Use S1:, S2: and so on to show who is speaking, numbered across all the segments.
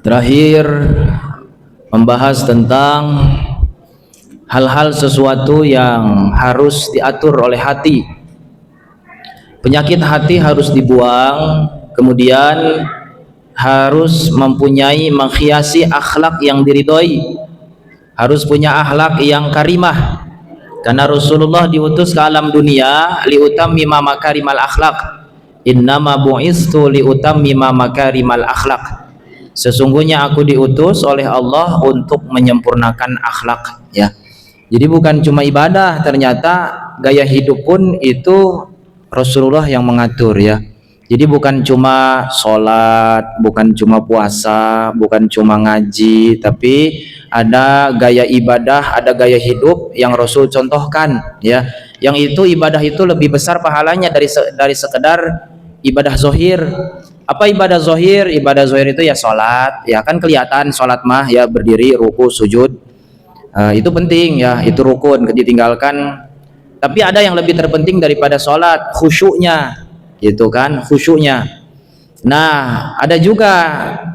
S1: Terakhir membahas tentang hal-hal sesuatu yang harus diatur oleh hati. Penyakit hati harus dibuang, kemudian harus mempunyai menghiasi akhlak yang diridhoi, harus punya akhlak yang karimah. Karena Rasulullah diutus ke alam dunia liutammima makarimal akhlak. Innama bu'istu liutammima makarimal akhlak. Sesungguhnya aku diutus oleh Allah untuk menyempurnakan akhlak, ya. Jadi bukan cuma ibadah, ternyata gaya hidup pun itu Rasulullah yang mengatur, ya. Jadi bukan cuma sholat, bukan cuma puasa, bukan cuma ngaji, tapi ada gaya ibadah, ada gaya hidup yang Rasul contohkan, ya. Yang itu ibadah itu lebih besar pahalanya dari sekedar ibadah zohir. Apa ibadah zohir? Ibadah zohir itu ya sholat, ya kan kelihatan sholat mah ya berdiri, ruku, sujud, itu penting ya, itu rukun ditinggalkan. Tapi ada yang lebih terpenting daripada sholat, khusyuknya, gitu kan, khusyuknya. Nah, ada juga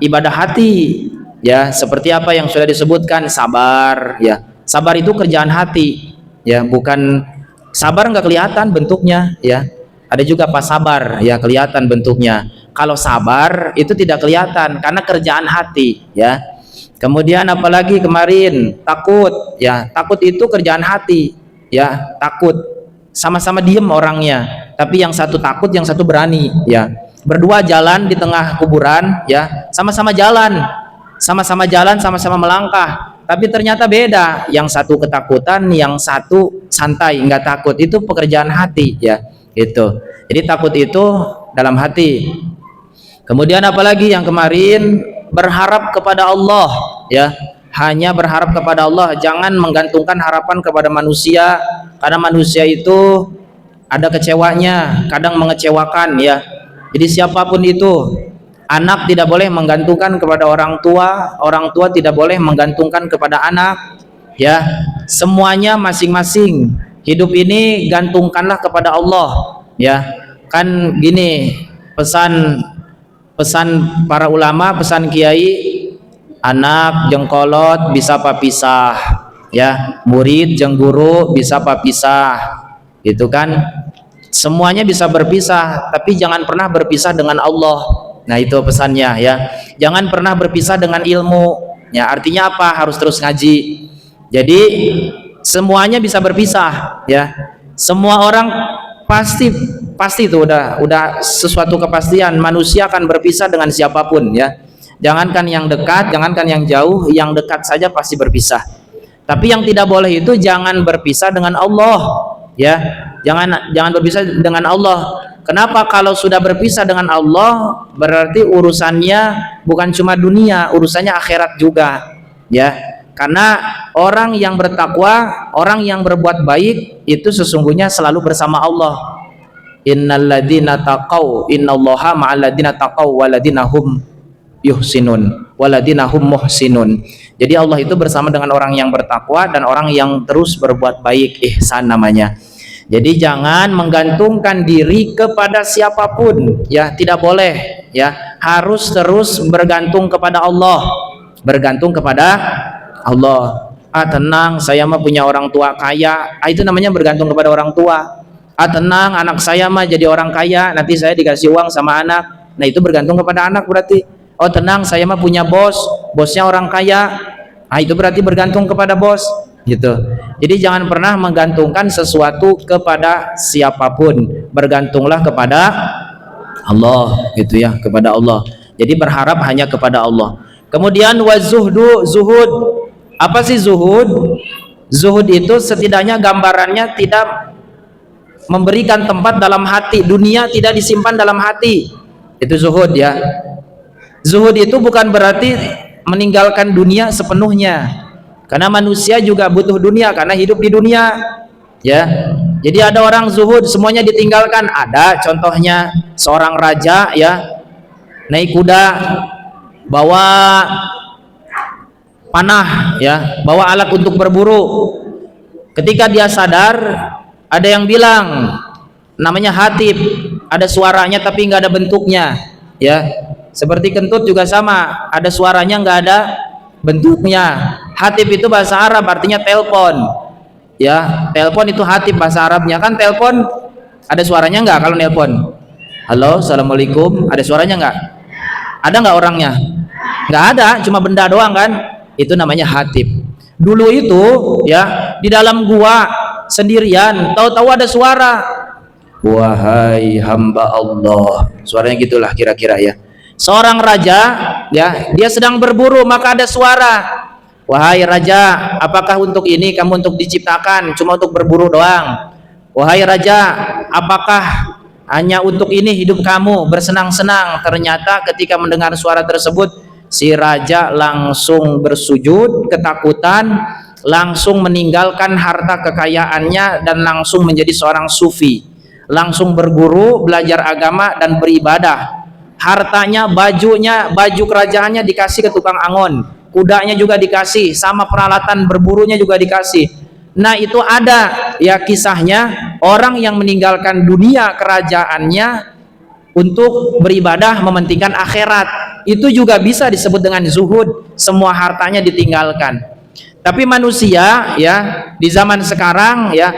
S1: ibadah hati, ya, seperti apa yang sudah disebutkan, sabar, ya. Sabar itu kerjaan hati, ya, bukan sabar nggak kelihatan bentuknya, ya. Ada juga pas sabar, ya kelihatan bentuknya. Kalau sabar itu tidak kelihatan karena kerjaan hati, ya. Kemudian apalagi kemarin takut, ya, takut itu kerjaan hati, ya, takut. Sama-sama diem orangnya, tapi yang satu takut, yang satu berani, ya. Berdua jalan di tengah kuburan, ya, sama-sama jalan, sama-sama melangkah, tapi ternyata beda. Yang satu ketakutan, yang satu santai, nggak takut. Itu pekerjaan hati, ya. Itu. Jadi takut itu dalam hati. Kemudian apalagi yang kemarin, berharap kepada Allah, ya, hanya berharap kepada Allah, jangan menggantungkan harapan kepada manusia, karena manusia itu ada kecewanya, kadang mengecewakan, ya. Jadi siapapun itu, anak tidak boleh menggantungkan kepada orang tua tidak boleh menggantungkan kepada anak, ya. Semuanya masing-masing. Hidup ini gantungkanlah kepada Allah, ya. Kan gini pesan para ulama, pesan kiai, anak jengkolot bisa papisah, ya, murid jeng guru bisa papisah, gitu kan. Semuanya bisa berpisah, tapi jangan pernah berpisah dengan Allah. Nah, itu pesannya, ya. Jangan pernah berpisah dengan ilmu, ya. Artinya apa? Harus terus ngaji. Jadi semuanya bisa berpisah, ya. Semua orang pasti itu udah sesuatu kepastian, manusia akan berpisah dengan siapapun, ya. Jangankan yang dekat, jangankan yang jauh, yang dekat saja pasti berpisah. Tapi yang tidak boleh itu jangan berpisah dengan Allah, ya. Jangan berpisah dengan Allah. Kenapa? Kalau sudah berpisah dengan Allah, berarti urusannya bukan cuma dunia, urusannya akhirat juga, ya. Karena orang yang bertakwa, orang yang berbuat baik itu sesungguhnya selalu bersama Allah. Innalladzina taqau innallaha ma'alladzina taqau waladina hum yuhsinun waladina hum muhsinun. Jadi Allah itu bersama dengan orang yang bertakwa dan orang yang terus berbuat baik, ihsan namanya. Jadi jangan menggantungkan diri kepada siapapun, ya, tidak boleh, ya. Harus terus bergantung kepada Allah. Bergantung kepada Allah. Tenang, saya mah punya orang tua kaya. Itu namanya bergantung kepada orang tua. Tenang, anak saya mah jadi orang kaya, nanti saya dikasih uang sama anak. Nah, itu bergantung kepada anak berarti. Tenang, saya mah punya bosnya orang kaya. Itu berarti bergantung kepada bos, gitu. Jadi jangan pernah menggantungkan sesuatu kepada siapapun. Bergantunglah kepada Allah, gitu ya, kepada Allah. Jadi berharap hanya kepada Allah. Kemudian wazuhdu, zuhud. Apa sih zuhud? Zuhud itu setidaknya gambarannya tidak memberikan tempat dalam hati, dunia tidak disimpan dalam hati. Itu zuhud, ya. Zuhud itu bukan berarti meninggalkan dunia sepenuhnya. Karena manusia juga butuh dunia karena hidup di dunia, ya. Jadi ada orang zuhud semuanya ditinggalkan. Ada contohnya seorang raja, ya, naik kuda, bawa panah, ya, bawa alat untuk berburu. Ketika dia sadar, ada yang bilang namanya Hatib, ada suaranya tapi nggak ada bentuknya, ya. Seperti kentut juga sama, ada suaranya nggak ada bentuknya. Hatib itu bahasa Arab artinya telepon. Ya, telepon itu hatib bahasa Arabnya. Kan telepon ada suaranya nggak kalau nelpon? Halo, assalamualaikum. Ada suaranya nggak? Ada nggak orangnya? Nggak ada, cuma benda doang kan? Itu namanya hatib. Dulu itu ya di dalam gua sendirian, tahu-tahu ada suara. Wahai hamba Allah. Suaranya gitulah kira-kira ya. Seorang raja ya, dia sedang berburu, maka ada suara. Wahai raja, apakah untuk ini kamu untuk diciptakan cuma untuk berburu doang? Wahai raja, apakah hanya untuk ini hidup kamu bersenang-senang? Ternyata ketika mendengar suara tersebut, si raja langsung bersujud ketakutan, langsung meninggalkan harta kekayaannya dan langsung menjadi seorang sufi, langsung berguru, belajar agama dan beribadah. Hartanya, bajunya, baju kerajaannya dikasih ke tukang angon, kudanya juga dikasih, sama peralatan berburunya juga dikasih. Nah, itu ada ya kisahnya, orang yang meninggalkan dunia kerajaannya untuk beribadah, mementingkan akhirat. Itu juga bisa disebut dengan zuhud, semua hartanya ditinggalkan. Tapi manusia ya di zaman sekarang ya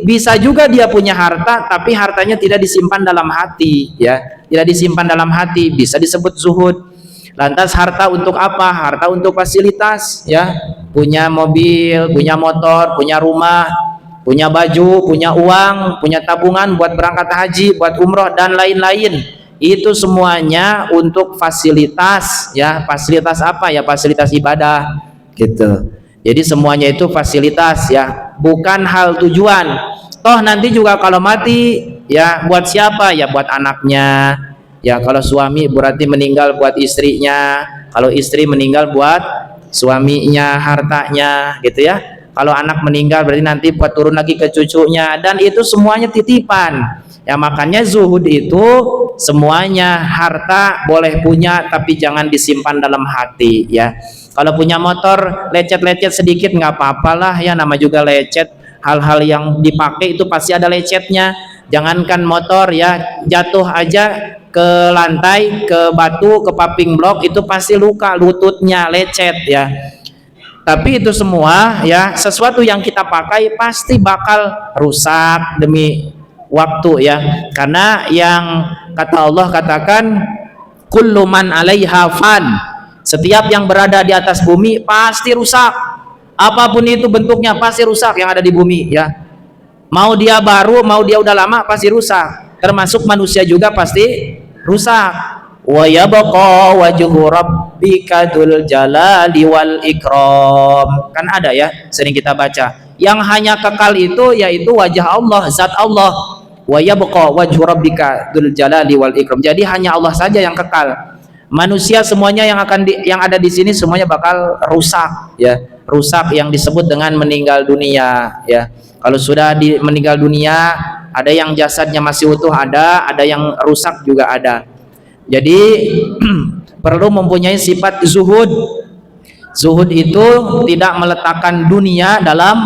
S1: bisa juga dia punya harta, tapi hartanya tidak disimpan dalam hati, ya tidak disimpan dalam hati, bisa disebut zuhud. Lantas harta untuk apa? Harta untuk fasilitas, ya, punya mobil, punya motor, punya rumah, punya baju, punya uang, punya tabungan buat berangkat haji, buat umroh dan lain-lain. Itu semuanya untuk fasilitas, ya. Fasilitas apa? Ya fasilitas ibadah, gitu. Jadi semuanya itu fasilitas, ya, bukan hal tujuan. Toh nanti juga kalau mati, ya buat siapa? Ya buat anaknya. Ya kalau suami berarti meninggal buat istrinya, kalau istri meninggal buat suaminya, hartanya, gitu ya. Kalau anak meninggal berarti nanti buat turun lagi ke cucunya, dan itu semuanya titipan. Ya makanya zuhud itu semuanya, harta boleh punya tapi jangan disimpan dalam hati, ya. Kalau punya motor lecet-lecet sedikit nggak apa-apalah, ya nama juga lecet. Hal-hal yang dipakai itu pasti ada lecetnya. Jangankan motor, ya jatuh aja ke lantai, ke batu, ke paving block itu pasti luka lututnya, lecet, ya. Tapi itu semua ya sesuatu yang kita pakai pasti bakal rusak demi waktu, ya. Karena yang kata Allah katakan kullu man 'alaiha fan. Setiap yang berada di atas bumi pasti rusak. Apapun itu bentuknya pasti rusak yang ada di bumi, ya. Mau dia baru, mau dia udah lama pasti rusak. Termasuk manusia juga pasti rusak. Wa yabqa wajhu rabbika dzul jalali wal ikram. Kan ada ya, sering kita baca. Yang hanya kekal itu yaitu wajah Allah, zat Allah. Wa yabqa wajhu rabbika dzul jalali wal ikram. Jadi hanya Allah saja yang kekal. Manusia semuanya yang ada di sini semuanya bakal rusak, ya. Rusak yang disebut dengan meninggal dunia, ya. Kalau sudah meninggal dunia, ada yang jasadnya masih utuh, ada yang rusak juga ada. Jadi perlu mempunyai sifat zuhud. Zuhud itu tidak meletakkan dunia dalam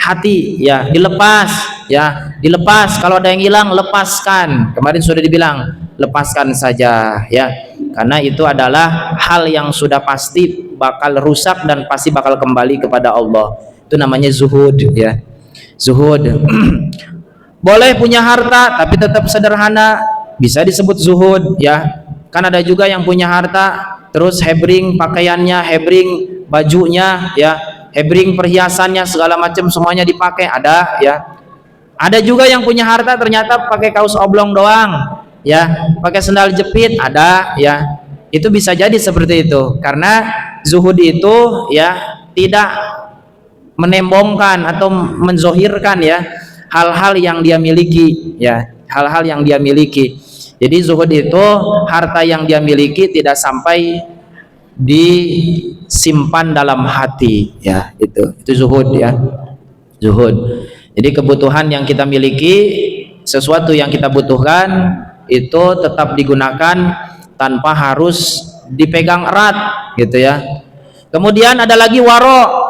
S1: hati, ya, dilepas, ya, dilepas. Kalau ada yang hilang, lepaskan. Kemarin sudah dibilang, lepaskan saja, ya. Karena itu adalah hal yang sudah pasti bakal rusak dan pasti bakal kembali kepada Allah. Itu namanya zuhud, ya. Zuhud. Boleh punya harta tapi tetap sederhana, bisa disebut zuhud, ya. Kan ada juga yang punya harta terus hebring pakaiannya, hebring bajunya, ya, hebring perhiasannya, segala macam semuanya dipakai, ada, ya. Ada juga yang punya harta ternyata pakai kaos oblong doang, ya, pakai sendal jepit, ada, ya. Itu bisa jadi seperti itu. Karena zuhud itu, ya, tidak menembongkan atau menzohirkan, ya, hal-hal yang dia miliki, ya, hal-hal yang dia miliki. Jadi zuhud itu harta yang dia miliki tidak sampai disimpan dalam hati, ya. Itu zuhud, ya. Zuhud. Jadi kebutuhan yang kita miliki, sesuatu yang kita butuhkan itu tetap digunakan tanpa harus dipegang erat, gitu ya. Kemudian ada lagi waro.